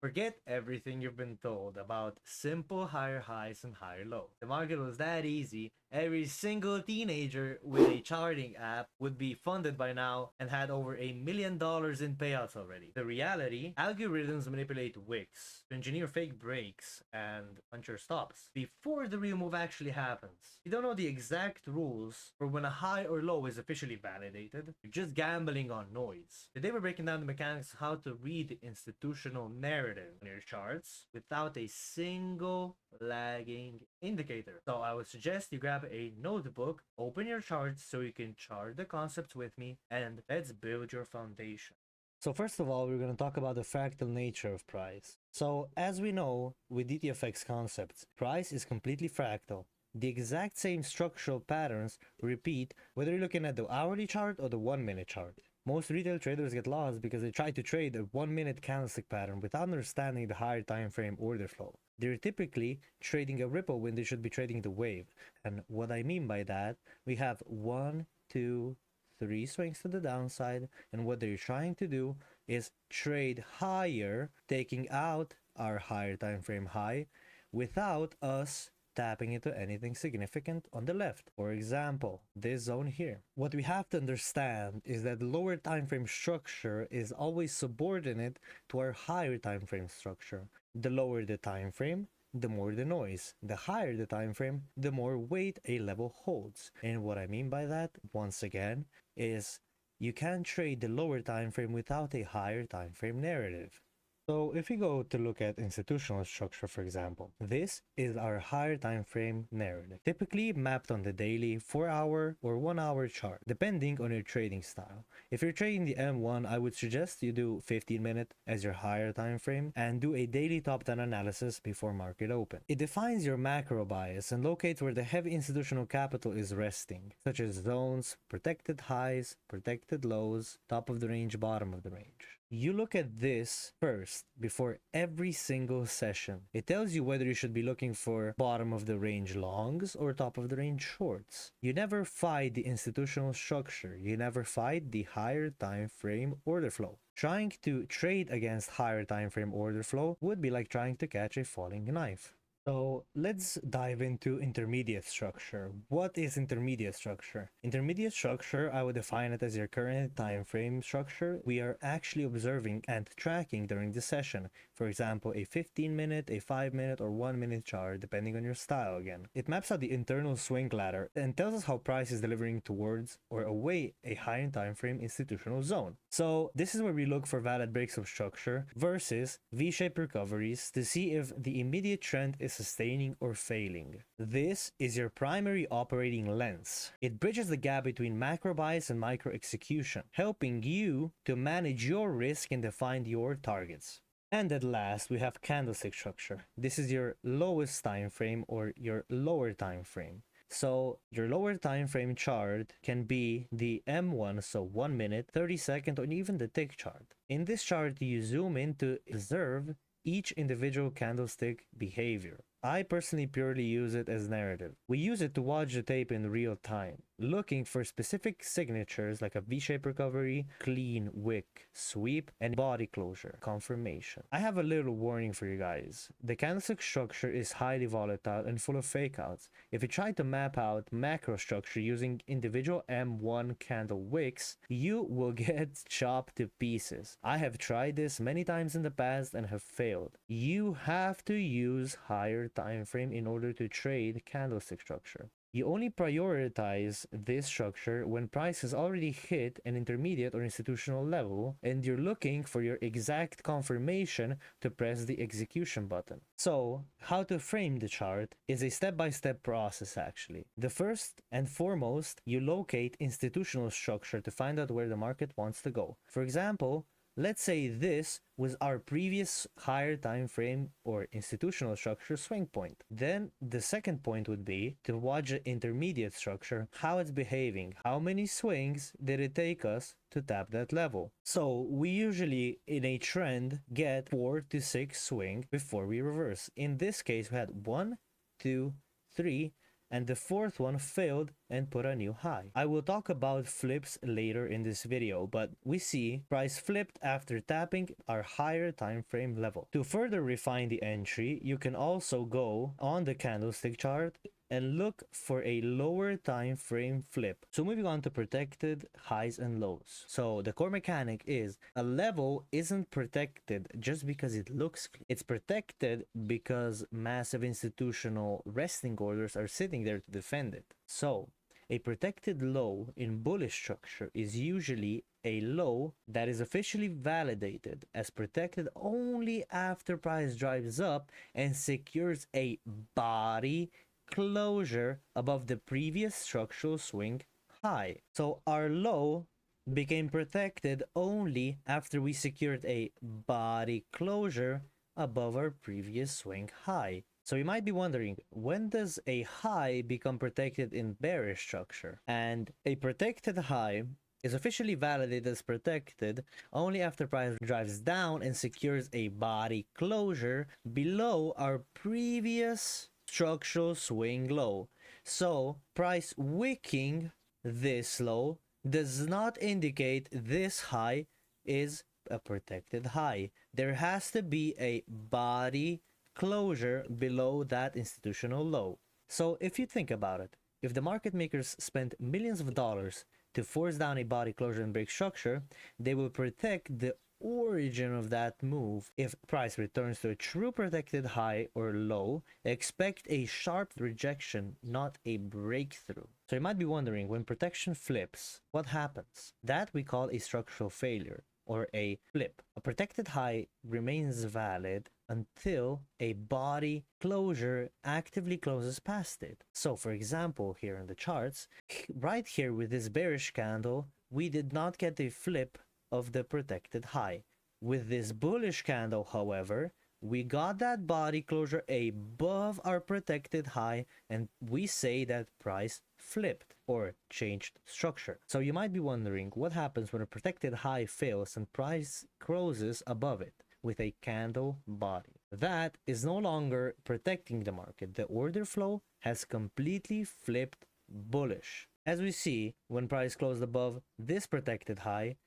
Forget everything you've been told about simple higher highs and higher lows. The market was that easy. Every single teenager with a charting app would be funded by now and had over $1 million in payouts already. The reality, algorithms manipulate wicks to engineer fake breaks and punch your stops before the real move actually happens. You don't know the exact rules for when a high or low is officially validated. You're just gambling on noise. Today we're breaking down the mechanics of how to read the institutional narrative on your charts without a single lagging indicator. So I would suggest you grab a notebook, open your charts so you can chart the concepts with me, and let's build your foundation. So first of all, we're going to talk about the fractal nature of price. So as we know with DTFX concepts, price is completely fractal. The exact same structural patterns repeat whether you're looking at the hourly chart or the 1-minute chart. Most retail traders get lost because they try to trade a 1-minute candlestick pattern without understanding the higher time frame order flow. They're typically trading a ripple when they should be trading the wave. And what I mean by that, we have 1, 2, 3 swings to the downside, and what they're trying to do is trade higher, taking out our higher time frame high without us tapping into anything significant on the left. For example, this zone here. What we have to understand is that the lower time frame structure is always subordinate to our higher time frame structure. The lower the time frame, the more the noise. The higher the time frame, the more weight a level holds. And what I mean by that, once again, is you can't trade the lower time frame without a higher time frame narrative. So if we go to look at institutional structure, for example, this is our higher time frame narrative, typically mapped on the daily, 4-hour or 1-hour chart, depending on your trading style. If you're trading the M1, I would suggest you do 15-minute as your higher time frame and do a daily top-down analysis before market open. It defines your macro bias and locates where the heavy institutional capital is resting, such as zones, protected highs, protected lows, top of the range, bottom of the range. You look at this first before every single session. It tells you whether you should be looking for bottom of the range longs or top of the range shorts. You never fight the institutional structure. You never fight the higher time frame order flow. Trying to trade against higher time frame order flow would be like trying to catch a falling knife. So let's dive into intermediate structure. What is intermediate structure? Intermediate structure, I would define it as your current time frame structure we are actually observing and tracking during the session. For example, a 15-minute, a 5-minute, or 1-minute chart, depending on your style again. It maps out the internal swing ladder and tells us how price is delivering towards or away a higher time frame institutional zone. So this is where we look for valid breaks of structure versus V-shaped recoveries to see if the immediate trend is sustaining or failing. This is your primary operating lens. It bridges the gap between macro bias and micro execution, helping you to manage your risk and define your targets. And at last, we have candlestick structure. This is your lowest time frame or your lower time frame. So your lower time frame chart can be the M1, so 1 minute, 30 second, or even the tick chart. In this chart, you zoom in to observe each individual candlestick behavior. I personally purely use it as narrative. We use it to watch the tape in real time, looking for specific signatures like a V-shaped recovery, clean wick, sweep, and body closure confirmation. I have a little warning for you guys. The candlestick structure is highly volatile and full of fakeouts. If you try to map out macro structure using individual M1 candle wicks, you will get chopped to pieces. I have tried this many times in the past and have failed. You have to use higher time frame in order to trade candlestick structure. You only prioritize this structure when price has already hit an intermediate or institutional level and you're looking for your exact confirmation to press the execution button. So, how to frame the chart is a step-by-step process actually. The first and foremost, you locate institutional structure to find out where the market wants to go. For example, let's say this was our previous higher time frame or institutional structure swing point. Then the second point would be to watch the intermediate structure, how it's behaving, how many swings did it take us to tap that level. So we usually in a trend get 4 to 6 swings before we reverse. In this case, we had 1, 2, 3, and the fourth one failed and put a new high. I will talk about flips later in this video, but we see price flipped after tapping our higher time frame level. To further refine the entry, you can also go on the candlestick chart and look for a lower time frame flip. So moving on to protected highs and lows. So the core mechanic is a level isn't protected just because it looks clean. It's protected because massive institutional resting orders are sitting there to defend it. So a protected low in bullish structure is usually a low that is officially validated as protected only after price drives up and secures a body closure above the previous structural swing high. So our low became protected only after we secured a body closure above our previous swing high. So you might be wondering, when does a high become protected in bearish structure? And a protected high is officially validated as protected only after price drives down and secures a body closure below our previous structural swing low. So price wicking this low does not indicate this high is a protected high. There has to be a body closure below that institutional low. So if you think about it, if the market makers spent millions of dollars to force down a body closure and break structure, they will protect the origin of that move. If price returns to a true protected high or low, expect a sharp rejection, not a breakthrough. So you might be wondering, when protection flips, what happens? That we call a structural failure or a flip. A protected high remains valid until a body closure actively closes past it. So for example, here in the charts, right here with this bearish candle, we did not get a flip of the protected high. With this bullish candle, however, we got that body closure above our protected high, and we say that price flipped or changed structure. So you might be wondering, what happens when a protected high fails and price closes above it with a candle body? That is no longer protecting the market. The order flow has completely flipped bullish. As we see, when price closed above this protected high,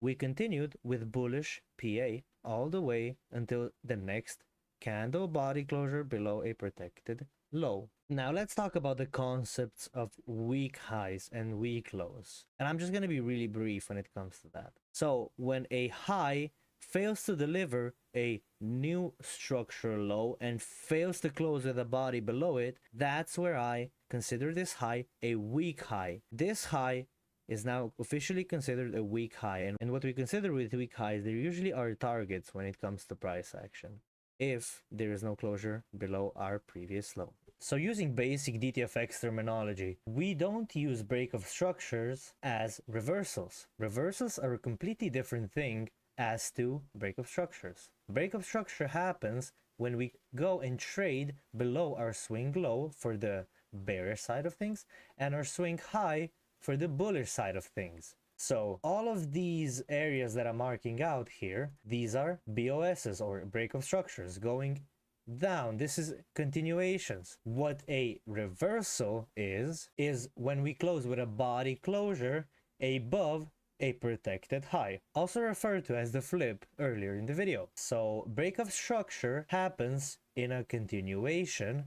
we continued with bullish PA all the way until the next candle body closure below a protected low. Now let's talk about the concepts of weak highs and weak lows. And I'm just going to be really brief when it comes to that. So when a high fails to deliver a new structural low and fails to close with a body below it, that's where I consider this high a weak high. This high is now officially considered a weak high, and what we consider with weak highs, there usually are targets when it comes to price action if there is no closure below our previous low. So using basic DTFX terminology, we don't use break of structures as reversals. Reversals are a completely different thing as to break of structures. Break of structure happens when we go and trade below our swing low for the bearish side of things and our swing high for the bullish side of things. So all of these areas that I'm marking out here, these are BOSs or break of structures going down. This is continuations. What a reversal is when we close with a body closure above a protected high, also referred to as the flip earlier in the video. So break of structure happens in a continuation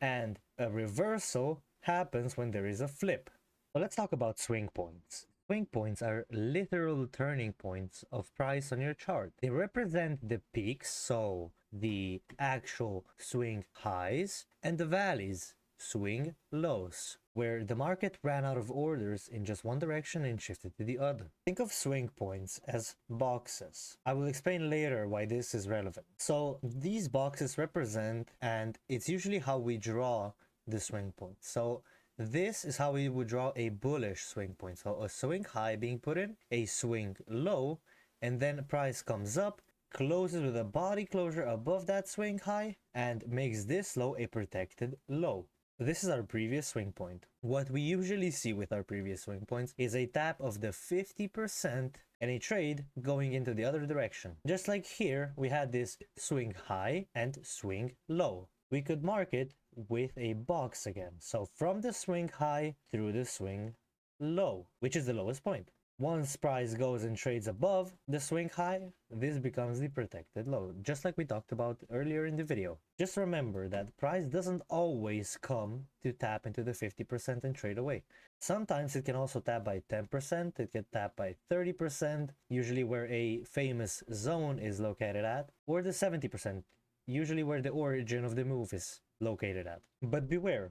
and a reversal happens when there is a flip. So let's talk about swing points. Swing points are literal turning points of price on your chart. They represent the peaks, so the actual swing highs, and the valleys, swing lows, where the market ran out of orders in just one direction and shifted to the other. Think of swing points as boxes. I will explain later why this is relevant. So these boxes represent, and it's usually how we draw the swing points. So this is how we would draw a bullish swing point. So a swing high being put in, a swing low, and then price comes up, closes with a body closure above that swing high, and makes this low a protected low. This is our previous swing point. What we usually see with our previous swing points is a tap of the 50% and a trade going into the other direction. Just like here, we had this swing high and swing low. We could mark it with a box again. So from the swing high through the swing low, which is the lowest point. Once price goes and trades above the swing high, this becomes the protected low, just like we talked about earlier in the video. Just remember that price doesn't always come to tap into the 50% and trade away. Sometimes it can also tap by 10%, it can tap by 30%, usually where a famous zone is located at, or the 70%, usually where the origin of the move is located at. But beware,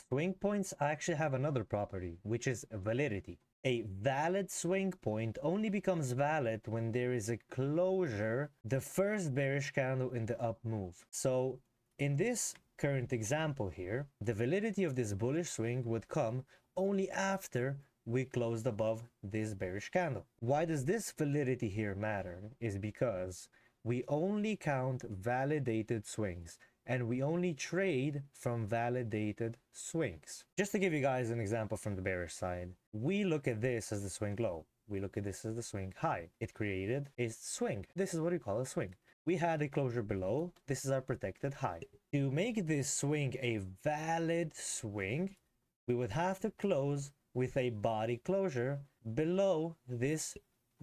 swing points actually have another property, which is validity. A valid swing point only becomes valid when there is a closure, the first bearish candle in the up move. So in this current example here, the validity of this bullish swing would come only after we closed above this bearish candle. Why does this validity here matter? Is because we only count validated swings, and we only trade from validated swings. Just to give you guys an example from the bearish side, we look at this as the swing low. We look at this as the swing high. It created a swing. This is what we call a swing. We had a closure below. This is our protected high. To make this swing a valid swing, we would have to close with a body closure below this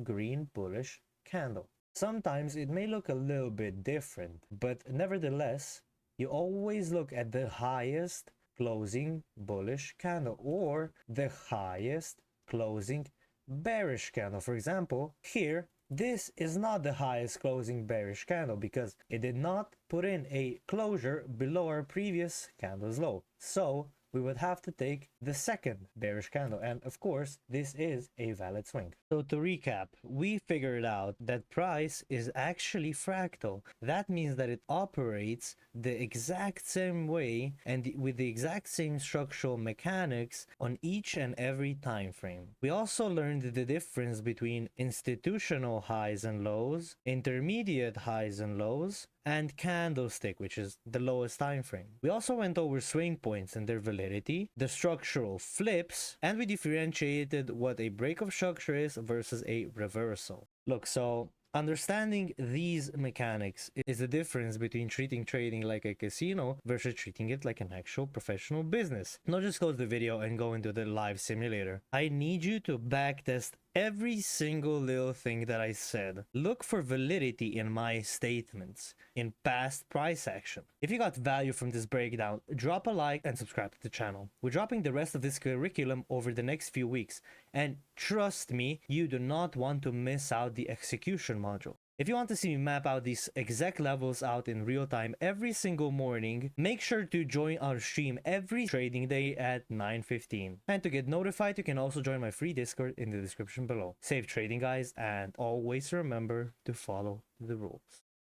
green bullish candle. Sometimes it may look a little bit different, but nevertheless, you always look at the highest closing bullish candle or the highest closing bearish candle. For example, here, this is not the highest closing bearish candle because it did not put in a closure below our previous candle's low. So we would have to take the second bearish candle, and of course this is a valid swing. So to recap, we figured out that price is actually fractal. That means that it operates the exact same way and with the exact same structural mechanics on each and every time frame. We also learned the difference between institutional highs and lows, intermediate highs and lows, and candlestick, which is the lowest time frame. We also went over swing points and their validity, the structural flips, and we differentiated what a break of structure is versus a reversal. Look, so understanding these mechanics is the difference between treating trading like a casino versus treating it like an actual professional business. Not just close the video and go into the live simulator. I need you to backtest every single little thing that I said. Look for validity in my statements, in past price action. If you got value from this breakdown, drop a like and subscribe to the channel. We're dropping the rest of this curriculum over the next few weeks, and trust me, you do not want to miss out the execution module. If you want to see me map out these exact levels out in real time every single morning, make sure to join our stream every trading day at 9:15. And to get notified, you can also join my free Discord in the description below. Safe trading, guys, and always remember to follow the rules.